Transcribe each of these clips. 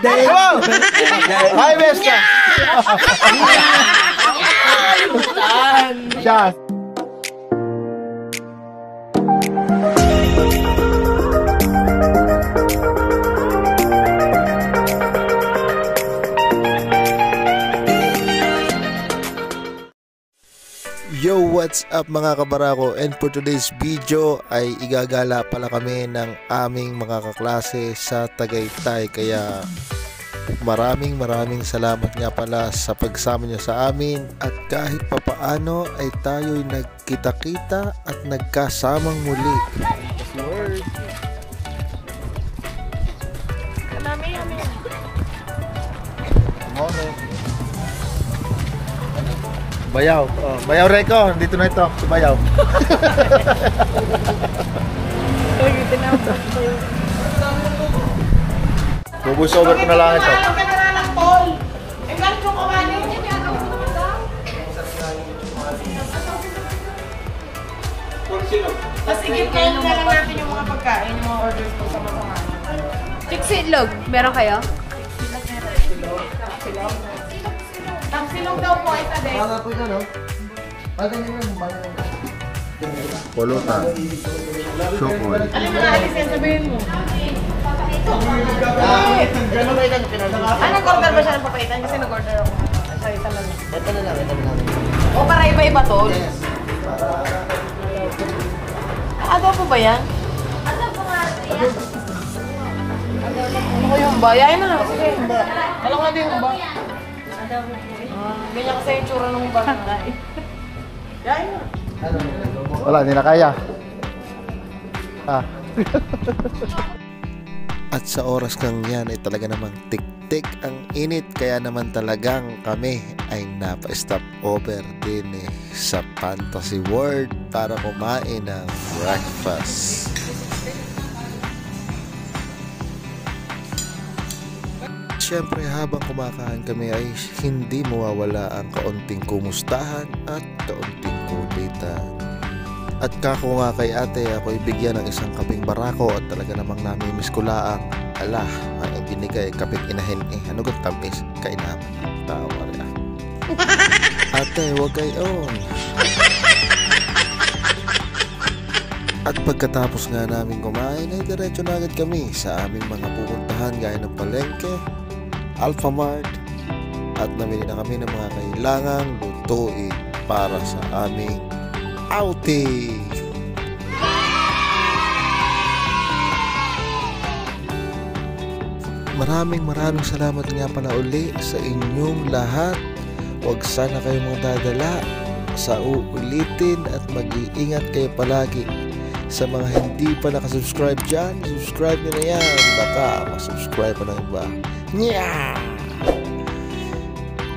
Dahil. Hi, Beska! Siya. Yo, what's up mga kabarako? And for today's video ay igagala pala kami ng aming mga kaklase sa Tagaytay. Kaya maraming salamat nga pala sa pagsama nyo sa amin. At kahit papaano ay tayo'y nagkita-kita at nagkasamang muli. Bayaw. Oh, Bayaw Reco, dito na ito, si Bayaw. Bubus over ko na lang ito. Tapos igip-kain na lang natin yung mga pagkain, yung mga orders ko sa mga mga. Chick-silog, meron kayo? Silog daw po, isa din. Mga po ito, no? Pagka nyo yung Pulutan. Chocolate. Alam mo na, Alice, yan sabihin mo. Ah, nag-order ba siya ng papaitan? Kasi nag-order ako. Sorry, tama na. Ito na lang, ito na lang. O, para iba-iba to? Yes. Adobo ba yan? Adobo nga yan. Ano ko yung ba? Yain na lang. Sige, humba. Alam ko na din humba. Ganyan kasi yung tsura ng humba. Yain na. Wala, hindi na kaya. Ah. At sa oras kang yan ay talaga namang tik-tik ang init. Kaya naman talagang kami ay napa-stop over din sa Fantasy World para kumain ng breakfast. Siyempre habang kumakain kami ay hindi mawawala ang kaunting kumustahan at kaunting kulitan. At kako nga kay ate ako ibigyan ng isang kaping barako at talaga namang namimiss ko laang. Ala, ang binigay kapit inahin ano kung tamis kainaman. Tawa rin. Ate, huwag kayon. At pagkatapos nga namin kumain ay diretso na agad kami sa aming mga pupuntahan gaya ng palengke, Alphamart, at namili na kami ng mga kailangang lutuin para sa aming outing. Maraming salamat nga pala uli sa inyong lahat. Huwag sana kayong magdadala sa uulitin at mag-iingat kayo palagi. Sa mga hindi pa nakasubscribe dyan, subscribe nyo na yan. Baka masubscribe pa ng iba. Yeah!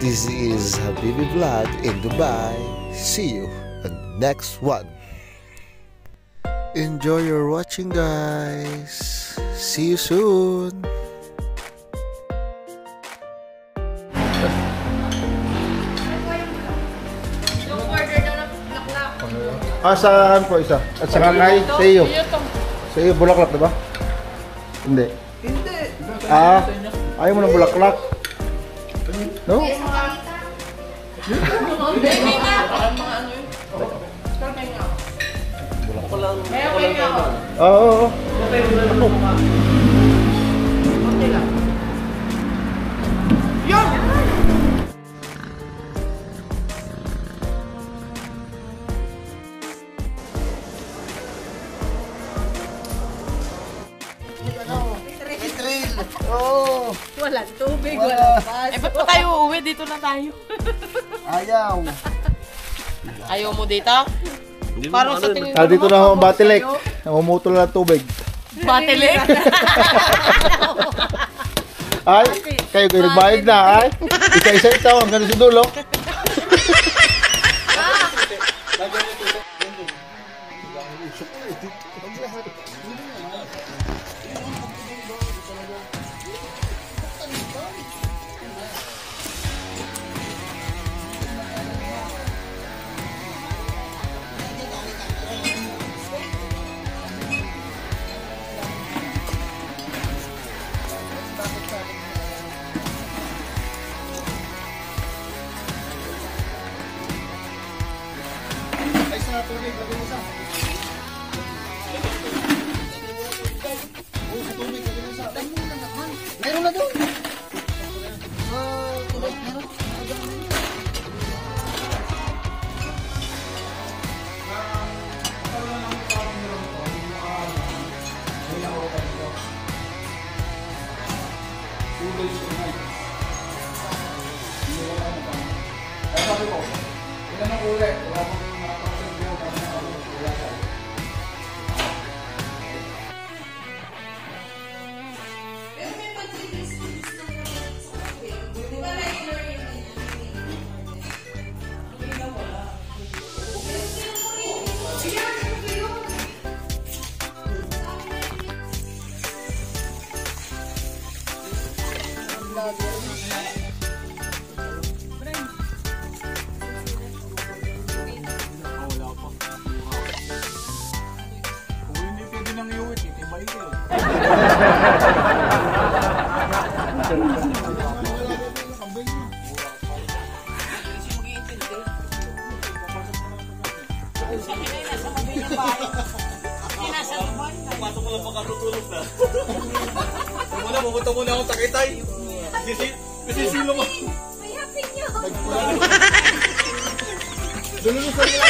This is Habibi Vlog in Dubai. See you on the next one. Enjoy your watching, guys. See you soon. Ah, saan po isa? At saka kay sa iyo. Sa iyo, bulaklak, diba? Hindi. Ah, ayaw mo ng bulaklak? No? Oo. Oh, Walang tubig, walang pas. Eh, ba't pa tayo uuwi? Dito na tayo. ayaw. Ayaw mo dito? Parang sa tingin ko Dito na ako ang batilik. Namumutol na ng tubig. Batilik? Ay, kayo nagbayad na, ay. Isa-isa ito, hanggang sa dulo. Pupunta muna akong Tagaytay. Sisilo mo. May happy nyo. Dulunod sa mga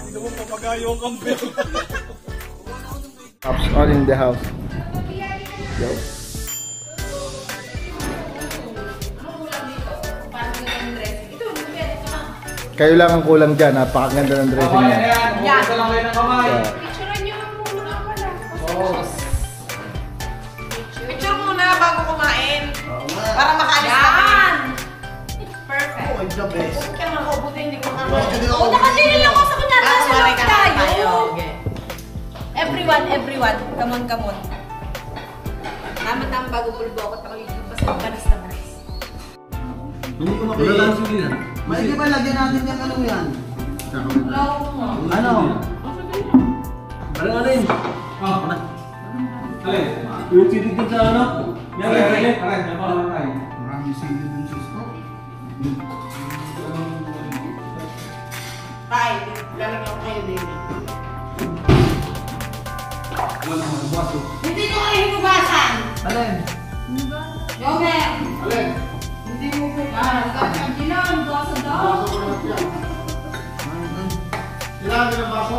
Hindi mo papagayo ang kambil. Pops all in the house. Yo. Kayo lang ang kulang dyan, napakaganda ng dressing niya. Yan. lang kayo ng kamay. Picturean nyo muna pala. Picture muna bago kumain. Para makaalis na kami. Perfect. Oh, it's the best. Huwag ka naman kaubutin, hindi ko Medyo kami. din ako. Nakatingin lang ako sa kanya. Nasa Kumari loob ka na tayo. tayo. Okay. Everyone. Come on. Tama-tama bago pulbo ako. Tapos banas na banas. Hindi ko makikita. Maigi ba lagyan natin yung ano yan? Ano? Ano yun? Alin? Yung CD din sa ano? Yan, alin? Maraming sili dun sa stock. Tay, lalagyan ko kayo din. Hindi ko kayo hinugasan. Alin? Yomer. Alin? Hindi mo kayo. Kailangan ko sa daw. Kailangan din ang baso?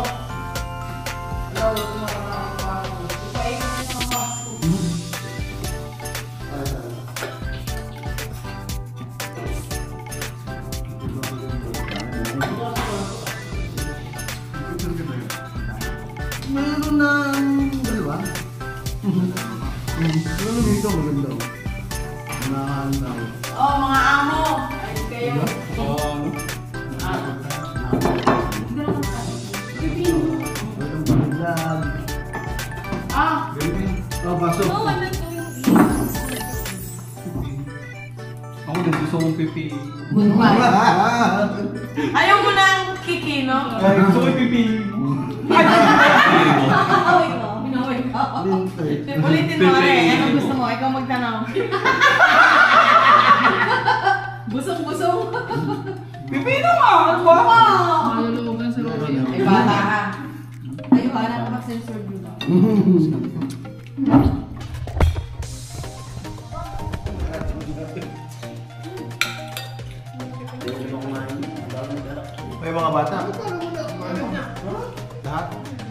Meron na dalawa. Meron dito maganda. Nakahanda. Oh, mga amo. Ayun kayo. Meron paglag. Oh, baso. Ako din gusto kong pipi. Ayaw mo ng kiki, no? Gusto ko pipi. Pinaway ko. Ulitin mo rin. Anong gusto mo? Ikaw magtanong. Busong-busong. Pipi naman! Ano ba? Malulugan sa loob. Ay, bata ka. Tayo ka na mag-sensor dito. May mga bata. Lahat.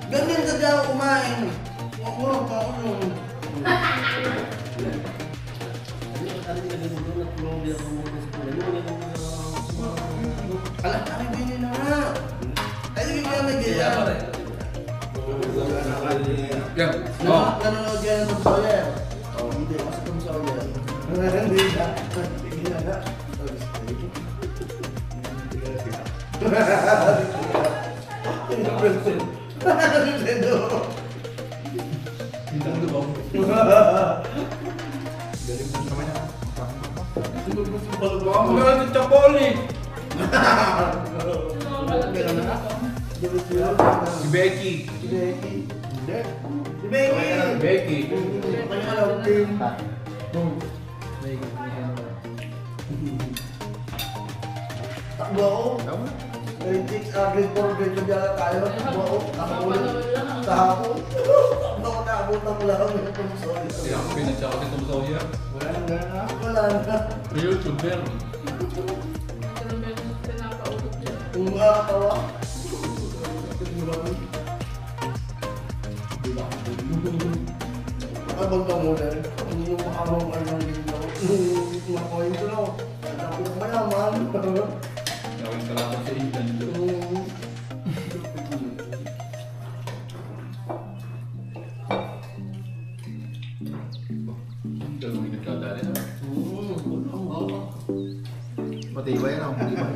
Ganyan ka daw kumain. Makulong ka ulo. Alam namin ganyan na nga. Tayo yung kaya may ganyan. Yan. Nanonood yan ng Tom Sawyer. Hindi ako sa Tom Sawyer. Hindi na. Hindi na. Ako na lang yung Chapoli. Si Becky. Si Becky. Hindi. Si Becky. Becky. Kanya alam, Kim. Takbo ako. 26 grade 4 grade 2 yata tayo. Takbo ako. Nakaulit. Sa hapon. Takbo ako naabot ng lang. Kasi ako pinagtsaka si Tom Sawyer. Wala nang gana na. Wala na. YouTuber. Kung makakatawa. Abang ka muna. Hindi yung makamang ang dito. Makuha ko lang. Tapos yung mayaman. Gawin salamat sa Ethan. Dalawang nagkadali na. Matibay yan ako. Matibay.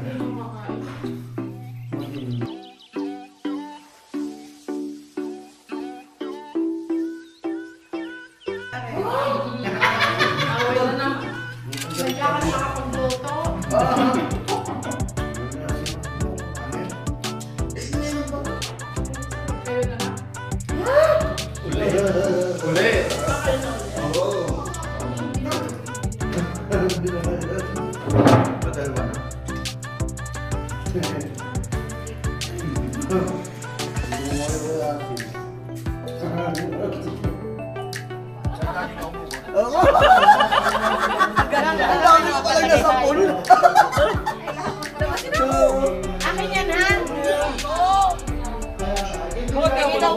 Uli. Hotel ba? Akin yan, ha? Huwag daw.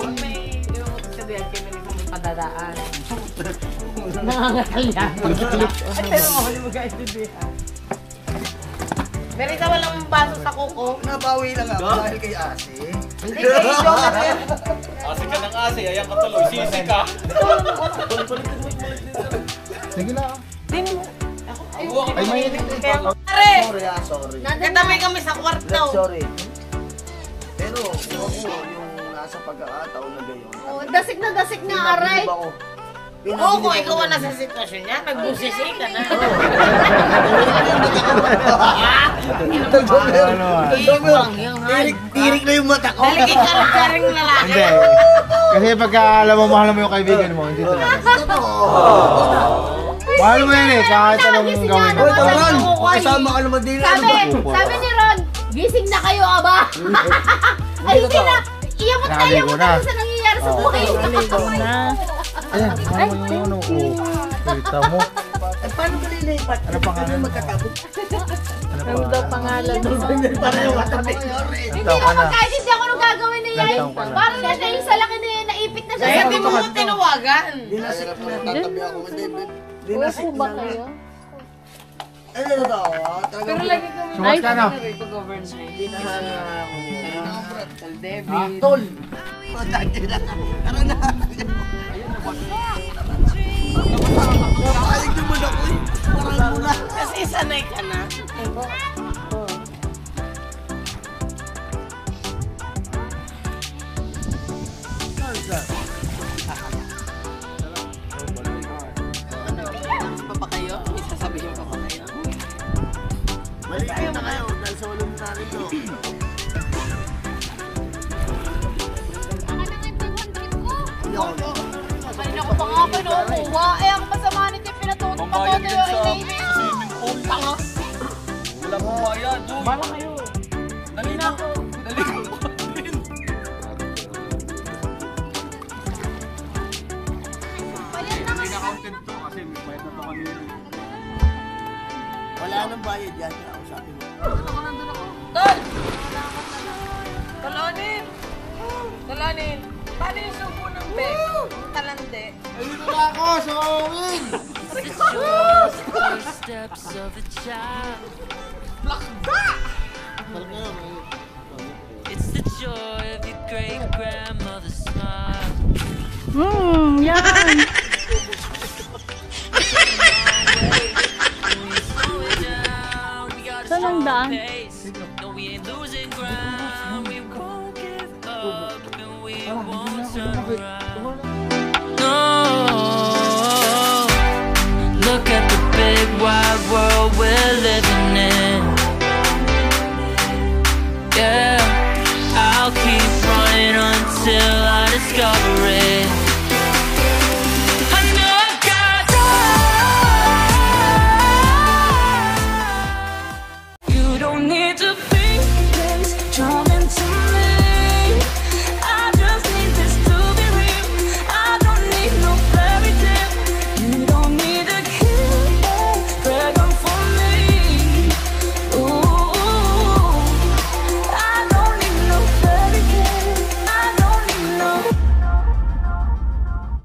Sabihan kayo na may padadaan. Nangangatal yan. At pero mahuli mo guys, sabihan. Merita walang baso sa kuko. Nabawi lang ako dahil kay Ate. Hindi kayo Jonathan. Asi ka ng asi, ayan ka tuloy. Sisi ka. Sige na. Ay, mainit. Pare! Sorry. Katamay kami sa kwarto. Sorry. Pero ako yung nasa pagkakataon na gayon. Oh, dasik na aray. Oo, kung ikaw ang nasa sitwasyon niya, nagbusisi ka na. Tirik na yung mata ko. Daligin ka rin karing lalaki. Hindi. Kasi pagka alam mo, mahal mo yung kaibigan mo, hindi talaga. Mahal mo yan eh, kahit anong gawin mo. Hoy, Ron! Kasama ka naman din. Sabi ni Ron, gising na kayo, aba. Ay, hindi na. Iyamot na Sabi ko na. sa nangyayari sa buhay. Ayan, mahal mo yung ano. Kita mo. Paano ka lilipat? Ano pangalan mo? Ano daw pangalan mo? Pareho katabi. Hindi naman kahit hindi ako nung gagawin na yan. Nagtaon ka na. Parang na yung sa laki na yan, naipit na siya. Kaya hindi mo mo tinawagan. Dinasik na. Tatabi ako. Dinasik Opo ba na. kayo? Ano na daw? Pero lagi kami Sumas ka na. pag-overnight. Hindi na Tol David. Tol! Matagi na. Tara na. Napakayag naman ako eh. Parang muna. Kasi sanay ka na. Pa ba kayo? May sasabihin pa ba kayo? Maliit na kayo dahil sa walang narito. Kanina ko pa nga kinukuha. Eh, ang masama nito yung pinatuto pa ko na yung email. Tanga. Wala mo yan. Bala kayo. Dali na ako. Dali ko. Pinaka-content to kasi may bayad na to kami. Wala nang bayad yan. Kinausapin mo. Tol! Tolonin! Tolonin! Paano yung subo ng beg? Talande. Ayun na ako sa Owen! Steps of a child. It's the joy of your great grandmother's smile. Saan ang daan? No, we ain't losing ground. We won't give up and we won't turn around. No, look at the big wide world we're living in. Yeah, I'll keep running until I discover